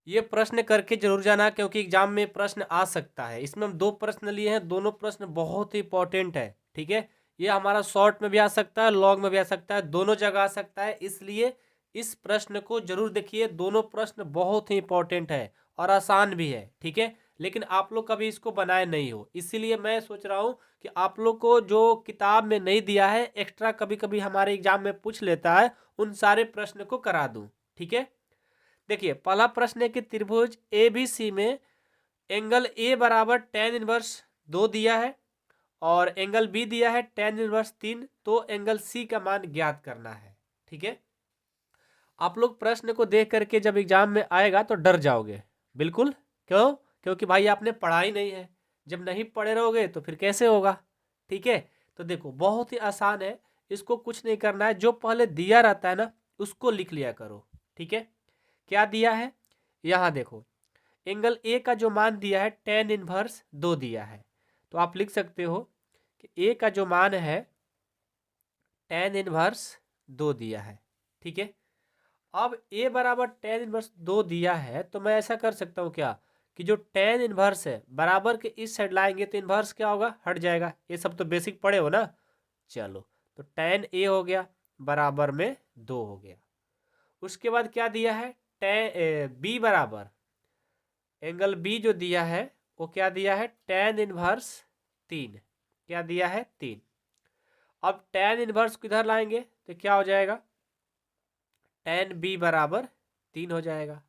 ये प्रश्न करके जरूर जाना, क्योंकि एग्जाम में प्रश्न आ सकता है। इसमें हम 2 प्रश्न लिए हैं, दोनों प्रश्न बहुत ही इंपॉर्टेंट है। ठीक है, ये हमारा शॉर्ट में भी आ सकता है, लॉन्ग में भी आ सकता है, दोनों जगह आ सकता है। इसलिए इस प्रश्न को जरूर देखिए, दोनों प्रश्न बहुत ही इंपॉर्टेंट है और आसान भी है। ठीक है, लेकिन आप लोग कभी इसको बनाए नहीं हो, इसीलिए मैं सोच रहा हूँ कि आप लोग को जो किताब में नहीं दिया है, एक्स्ट्रा कभी कभी हमारे एग्जाम में पूछ लेता है, उन सारे प्रश्न को करा दूं। ठीक है, देखिए पहला प्रश्न है कि त्रिभुज ABC में एंगल ए बराबर tan इनवर्स 2 दिया है और एंगल बी दिया है tan इनवर्स 3, तो एंगल सी का मान ज्ञात करना है। ठीक है, आप लोग प्रश्न को देख करके जब एग्जाम में आएगा तो डर जाओगे बिल्कुल। क्यों? क्योंकि भाई आपने पढ़ा ही नहीं है। जब नहीं पढ़े रहोगे तो फिर कैसे होगा। ठीक है, तो देखो बहुत ही आसान है, इसको कुछ नहीं करना है, जो पहले दिया रहता है ना उसको लिख लिया करो। ठीक है, क्या दिया है यहाँ देखो, एंगल ए का जो मान दिया है tan इनवर्स 2 दिया है, तो आप लिख सकते हो कि ए का जो मान है tan इनवर्स 2 दिया है। ठीक है, अब ए बराबर tan इनवर्स 2 दिया है, तो मैं ऐसा कर सकता हूँ क्या कि जो tan इनवर्स है बराबर के इस साइड लाएंगे तो इनवर्स क्या होगा, हट जाएगा। ये सब तो बेसिक पढ़े हो ना। चलो, तो tan ए हो गया बराबर में 2 हो गया। उसके बाद क्या दिया है, tan बी बराबर एंगल बी जो दिया है वो क्या दिया है, tan इनवर्स 3। क्या दिया है, 3। अब tan इनवर्स किधर लाएंगे तो क्या हो जाएगा, tan बी बराबर 3 हो जाएगा।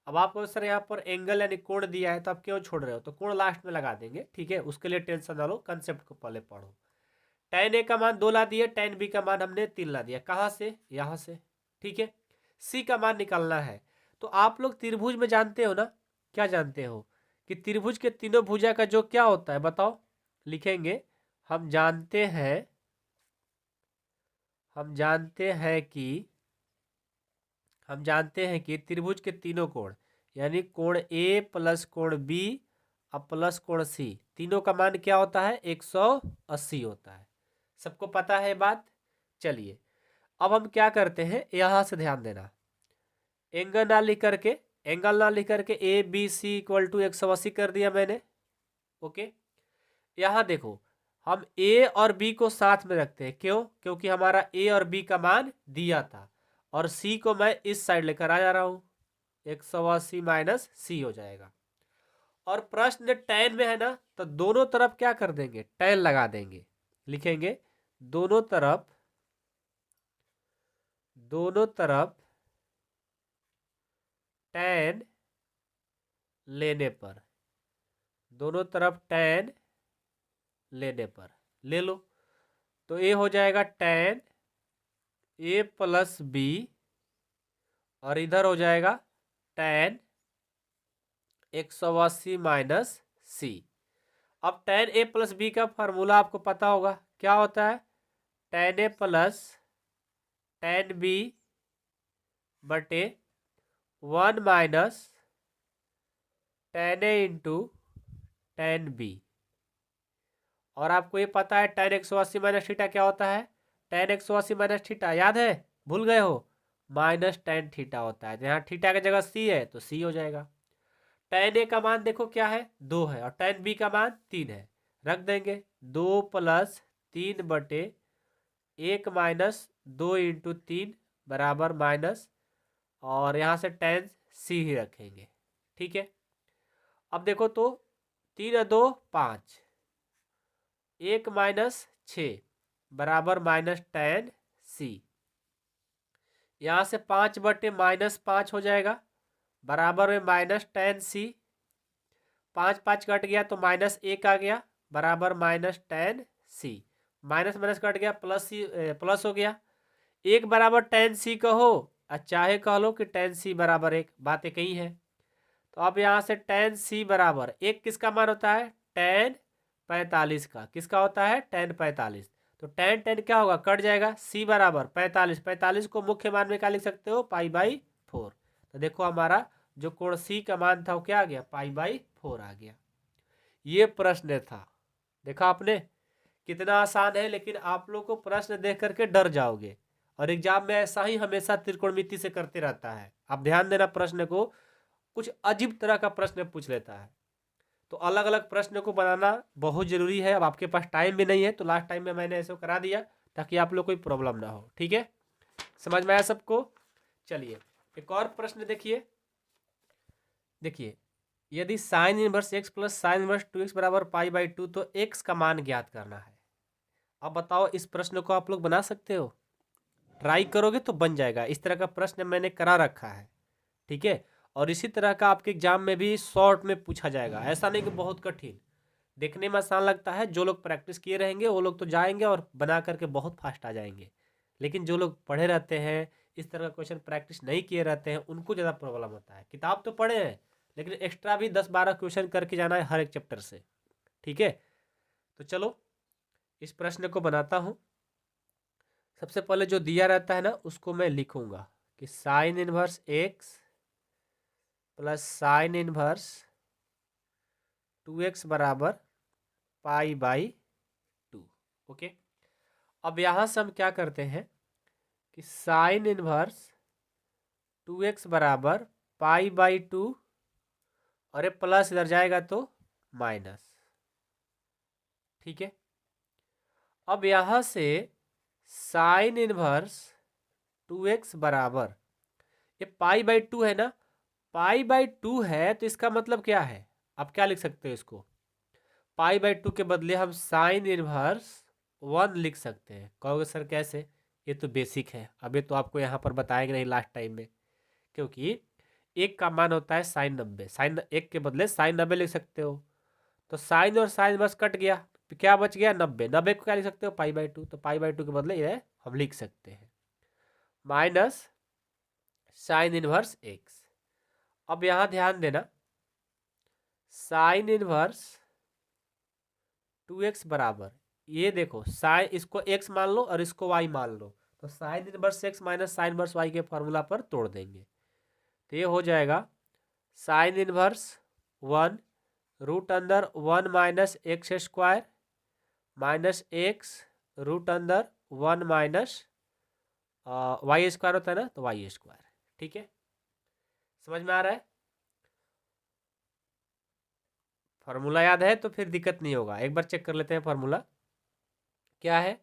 अब आपको सर यहाँ पर एंगल यानी कोण दिया है तो आप क्यों छोड़ रहे हो, तो कोण लास्ट में लगा देंगे। ठीक है, उसके लिए टेंशन ना लो, कंसेप्ट को पहले पढ़ो। tan ए का मान 2 ला दिए, tan बी का मान हमने 3 ला दिया। कहाँ से, यहाँ से। ठीक है, सी का मान निकालना है। तो आप लोग त्रिभुज में जानते हो ना, क्या जानते हो कि त्रिभुज के तीनों भुजा का जो क्या होता है बताओ, लिखेंगे। हम जानते हैं, हम जानते हैं कि हम जानते हैं कि त्रिभुज के तीनों कोण यानी कोण ए प्लस कोण बी और प्लस कोण सी, तीनों का मान क्या होता है, 180 होता है। सबको पता है बात। चलिए, अब हम क्या करते हैं, यहां से ध्यान देना, एंगल ना लिख करके, एंगल ना लिख करके A B C equal to 180 कर दिया मैंने। ओके, यहां देखो, हम ए और बी को साथ में रखते हैं। क्यों? क्योंकि हमारा ए और बी का मान दिया था, और सी को मैं इस साइड लेकर आ जा रहा हूं, 180 माइनस सी हो जाएगा। और प्रश्न tan में है ना, तो दोनों तरफ क्या कर देंगे, tan लगा देंगे। लिखेंगे दोनों तरफ, दोनों तरफ tan लेने पर, दोनों तरफ tan लेने पर ले लो, तो ये हो जाएगा tan ए प्लस बी, और इधर हो जाएगा tan 180 माइनस सी। अब tan ए प्लस बी का फार्मूला आपको पता होगा, क्या होता है, tan ए प्लस tan बी बटे 1 माइनस tan ए इंटू tan बी। और आपको ये पता है tan 180 माइनस थीटा क्या होता है, tan 180 माइनस थीटा याद है, भूल गए हो, माइनस tan थीटा होता है। यहाँ थीटा की जगह सी है तो सी हो जाएगा। tan ए का मान देखो क्या है, 2 है, और tan बी का मान 3 है, रख देंगे 2 प्लस 3 बटे 1 माइनस 2 इंटू 3 बराबर माइनस, और यहाँ से tan सी ही रखेंगे। ठीक है, अब देखो तो 3 2 5, 1 माइनस 6 बराबर माइनस tan सी। यहाँ से 5 बटे माइनस 5 हो जाएगा बराबर में माइनस tan सी। 5 5 कट गया तो माइनस 1 आ गया बराबर माइनस tan सी। माइनस माइनस कट गया, प्लस सी प्लस हो गया। 1 बराबर tan सी कहो और चाहे कह लो कि tan सी बराबर 1, बात एक ही है। तो अब यहाँ से tan सी बराबर 1 किसका मान होता है, tan 45 का। किसका होता है, tan 45। तो tan tan क्या होगा, कट जाएगा, सी बराबर 45। 45 को मुख्य मान में क्या लिख सकते हो, π/4। तो देखो हमारा जो कोण सी का मान था वो क्या आ गया, π/4 आ गया। ये प्रश्न था, देखा आपने कितना आसान है। लेकिन आप लोग को प्रश्न देख करके डर जाओगे, और एग्जाम में ऐसा ही हमेशा त्रिकोणमिति से करते रहता है। आप ध्यान देना प्रश्न को, कुछ अजीब तरह का प्रश्न पूछ लेता है। तो अलग अलग प्रश्न को बनाना बहुत ज़रूरी है। अब आपके पास टाइम भी नहीं है तो लास्ट टाइम में मैंने ऐसे करा दिया ताकि आप लोग कोई प्रॉब्लम ना हो। ठीक है, समझ में आया सबको? चलिए एक और प्रश्न देखिए। देखिए यदि sign inverse x plus sine inverse 2x बराबर पाई बाई 2 तो x का मान ज्ञात करना है। अब बताओ इस प्रश्न को आप लोग बना सकते हो? ट्राई करोगे तो बन जाएगा। इस तरह का प्रश्न मैंने करा रखा है। ठीक है, और इसी तरह का आपके एग्जाम में भी शॉर्ट में पूछा जाएगा। ऐसा नहीं कि बहुत कठिन, देखने में आसान लगता है। जो लोग प्रैक्टिस किए रहेंगे वो लोग तो जाएंगे और बना करके बहुत फास्ट आ जाएंगे। लेकिन जो लोग पढ़े रहते हैं, इस तरह का क्वेश्चन प्रैक्टिस नहीं किए रहते हैं, उनको ज़्यादा प्रॉब्लम होता है। किताब तो पढ़े हैं लेकिन एक्स्ट्रा भी 10-12 क्वेश्चन करके जाना है हर एक चैप्टर से। ठीक है, तो चलो इस प्रश्न को बनाता हूँ। सबसे पहले जो दिया रहता है ना उसको मैं लिखूंगा कि sign inverse x plus sine inverse 2x बराबर पाई बाई 2। ओके, अब यहाँ से हम क्या करते हैं कि साइन इनवर्स 2x बराबर पाई बाई 2 और ये प्लस इधर जाएगा तो माइनस। ठीक है, अब यहाँ से साइन इनवर्स 2x बराबर ये पाई बाई 2 है ना, पाई बाई 2 है तो इसका मतलब क्या है? आप क्या लिख सकते हो इसको? पाई बाई 2 के बदले हम साइन इनवर्स 1 लिख सकते हैं। कहोगे सर कैसे? ये तो बेसिक है, अभी तो आपको यहाँ पर बताएंगे नहीं लास्ट टाइम में, क्योंकि एक का मान होता है साइन 90, साइन एक के बदले साइन 90 लिख सकते हो। तो साइन और साइन बस कट गया तो क्या बच गया? 90। 90 को क्या लिख सकते हो? Pi by 2। तो पाई बाई 2 के बदले ये हम लिख सकते हैं माइनस साइन इनवर्स एक्स। अब यहाँ ध्यान देना, साइन इनवर्स 2x बराबर, ये देखो साइन, इसको x मान लो और इसको y मान लो, तो sine inverse x minus sine inverse y के फॉर्मूला पर तोड़ देंगे तो ये हो जाएगा साइन इनवर्स 1 रूट अंदर 1 minus x square minus x root अंदर 1 माइनस वाई स्क्वायर होता है ना, तो वाई स्क्वायर। ठीक है, समझ में आ रहा है? फार्मूला याद है तो फिर दिक्कत नहीं होगा। एक बार चेक कर लेते हैं फार्मूला क्या है।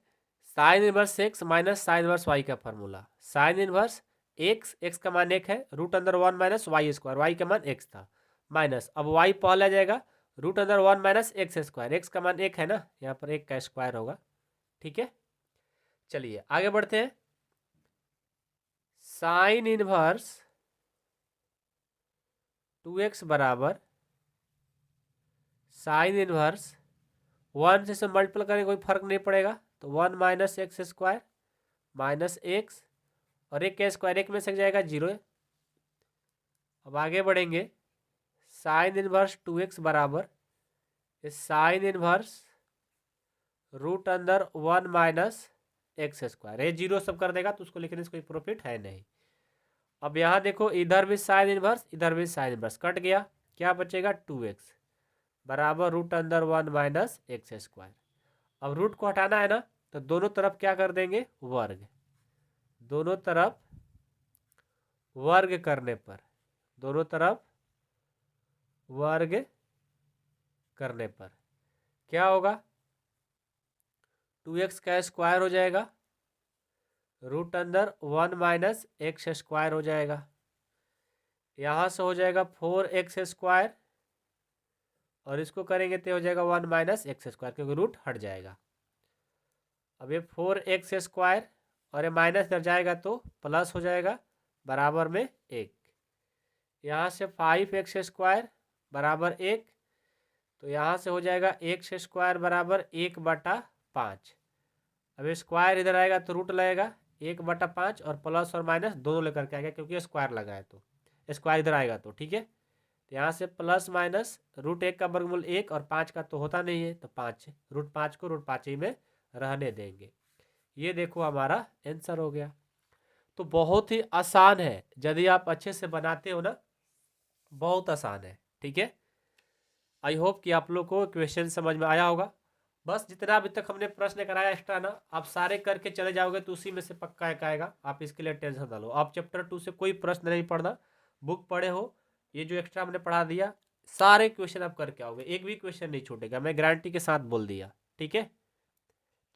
Sine inverse x minus sine inverse y का formula, sine inverse x, x का मान 1 है, रूट अंदर 1 माइनस वाई स्क्वायर, वाई का मान x था, माइनस अब वाई पहले आ जाएगा रूट अंदर 1 माइनस एक्स स्क्वायर, एक्स का मान 1 है ना, यहाँ पर 1 का स्क्वायर होगा। ठीक है, चलिए आगे बढ़ते हैं। साइन इनवर्स 2x बराबर साइन इनवर्स 1 से मल्टीपल करेंगे कोई फर्क नहीं पड़ेगा, तो 1 minus x square minus x और एक का स्क्वायर एक में से जाएगा 0। अब आगे बढ़ेंगे, साइन इनवर्स 2x बराबर साइन इनवर्स रूट अंदर 1 माइनस एक्स स्क्वायर, ये 0 सब कर देगा तो उसको लिखने से कोई प्रॉफिट है नहीं। अब यहाँ देखो इधर भी साइन इनवर्स इधर भी साइन इनवर्स कट गया, क्या बचेगा? 2x बराबर रूट अंदर 1 माइनस एक्स स्क्वायर। अब रूट को हटाना है ना, तो दोनों तरफ क्या कर देंगे? वर्ग। दोनों तरफ वर्ग करने पर, दोनों तरफ वर्ग करने पर क्या होगा? 2x का स्क्वायर हो जाएगा रूट अंदर 1 माइनस एक्स स्क्वायर हो जाएगा, यहाँ से हो जाएगा 4x स्क्वायर और इसको करेंगे तो हो जाएगा 1 माइनस एक्स स्क्वायर क्योंकि रूट हट जाएगा। अब ये 4x स्क्वायर और ये माइनस इधर जाएगा तो प्लस हो जाएगा बराबर में 1, यहाँ से 5x स्क्वायर बराबर 1, तो यहाँ से हो जाएगा x स्क्वायर बराबर 1/5। अब स्क्वायर इधर आएगा तो रूट लगेगा 1/5 और प्लस और माइनस दोनों लेकर के आएगा क्योंकि स्क्वायर लगा है तो स्क्वायर इधर आएगा तो ठीक है। तो यहाँ से प्लस माइनस रूट 1 का वर्गमूल 1 और 5 का तो होता नहीं है तो 5, रूट 5 को रूट 5 ही में रहने देंगे। ये देखो हमारा आंसर हो गया। तो बहुत ही आसान है, यदि आप अच्छे से बनाते हो ना, बहुत आसान है। ठीक है, आई होप कि आप लोग को क्वेश्चन समझ में आया होगा। बस जितना अभी तक हमने प्रश्न कराया एक्स्ट्रा ना, आप सारे करके चले जाओगे तो उसी में से पक्का एक आएगा, आप इसके लिए टेंशन ना लो। आप चैप्टर 2 से कोई प्रश्न नहीं पढ़ना, बुक पढ़े हो ये जो एक्स्ट्रा हमने पढ़ा दिया सारे क्वेश्चन आप करके आओगे, एक भी क्वेश्चन नहीं छूटेगा, मैं गारंटी के साथ बोल दिया। ठीक है,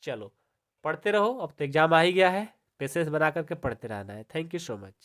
चलो पढ़ते रहो, अब तो एग्जाम आ ही गया है, पेशेंस बना करके पढ़ते रहना है। Thank you so much.